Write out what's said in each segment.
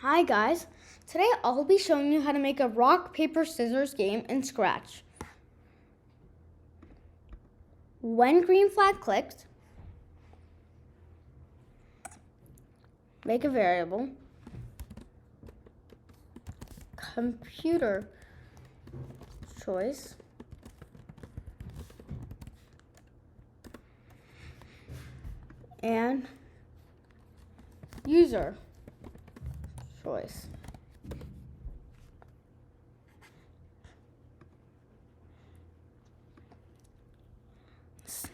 Hi guys, today I'll be showing you how to make a rock, paper, scissors game in Scratch. When green flag clicked, make a variable, computer choice, and user choice.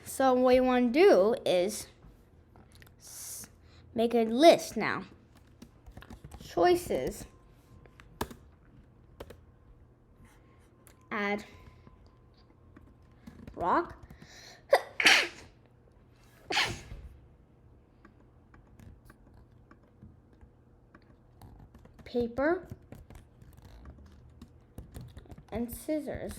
So what you want to do is make a list now. Choices. Add rock. Paper and scissors.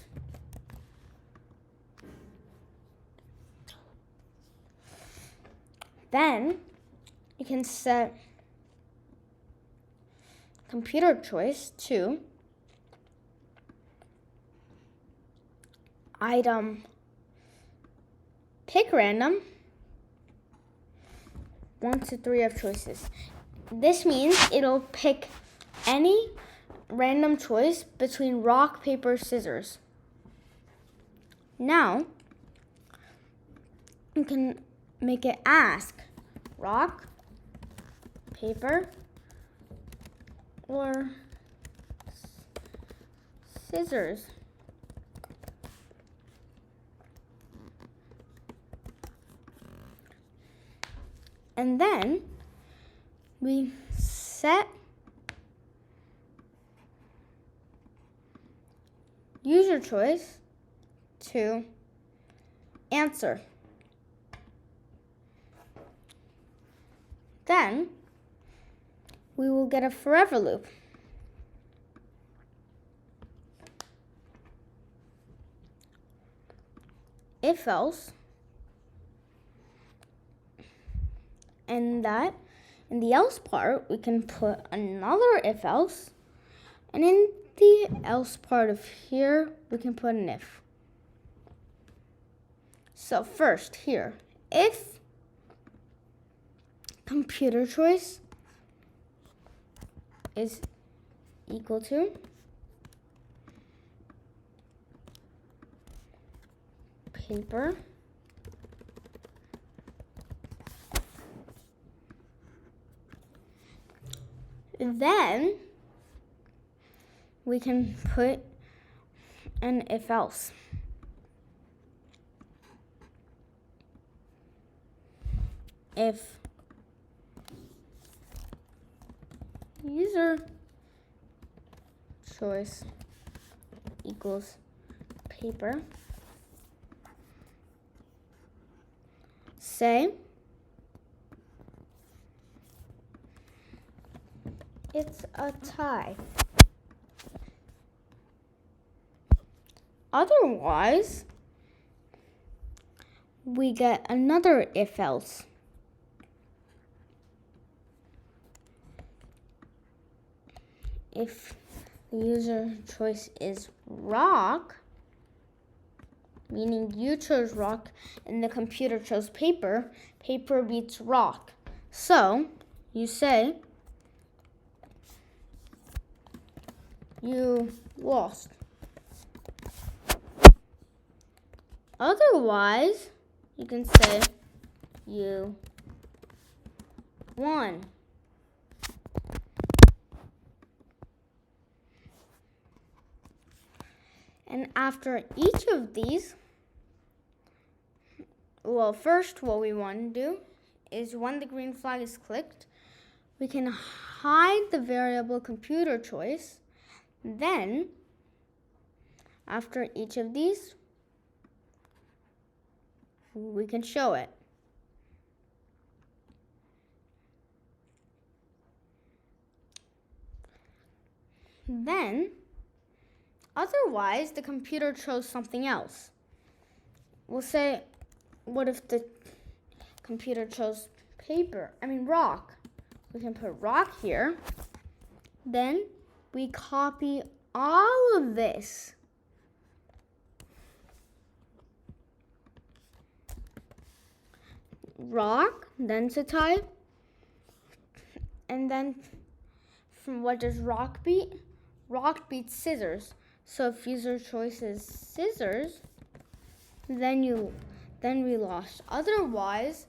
Then you can set computer choice to item pick random 1 to 3 of choices. This means it'll pick any random choice between rock, paper, scissors. Now you can make it ask rock, paper, or scissors. And then we set user choice to answer. Then we will get a forever loop. If else, and that in the else part we can put another if else, and in the else part of here we can put an if. So first here, if computer choice is equal to paper then we can put an if else. If user choice equals paper, say it's a tie. Otherwise, we get another if else. If the user choice is rock, meaning you chose rock and the computer chose paper, paper beats rock. So you say you lost. Otherwise, you can say you won. And after each of these, well, first what we want to do is when the green flag is clicked, we can hide the variable computer choice. Then, after each of these, we can show it. Then, otherwise, the computer chose something else. We'll say, what if the computer chose rock? We can put rock here, Then we copy all of this. Rock, then it's a tie. And then from what does rock beat? Rock beats scissors. So if user choice is scissors, then we lost. Otherwise,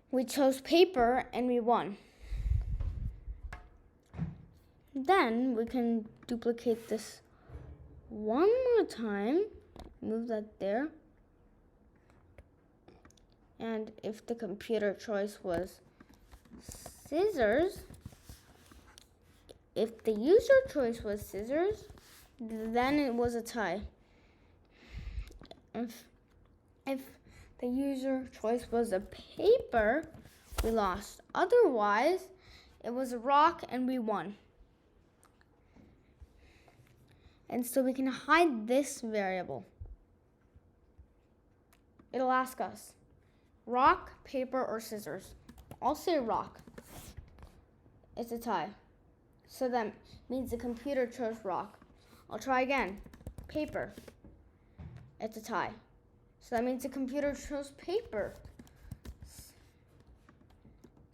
we chose paper and we won. Then we can duplicate this one more time. Move that there. And if the computer choice was scissors, if the user choice was scissors, then it was a tie. If the user choice was a paper, we lost. Otherwise, it was a rock and we won. And so we can hide this variable. It'll ask us, rock, paper, or scissors. I'll say rock. It's a tie. So that means the computer chose rock. I'll try again. Paper. It's a tie. So that means the computer chose paper.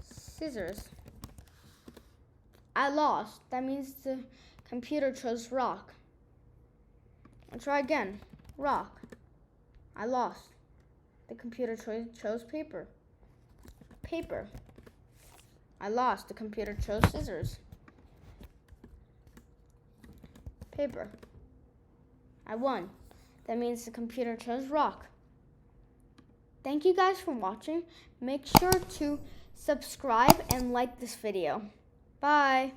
Scissors. I lost. That means the computer chose rock. I'll try again. Rock. I lost. The computer chose paper. Paper. I lost. The computer chose scissors. Paper. I won. That means the computer chose rock. Thank you guys for watching. Make sure to subscribe and like this video. Bye.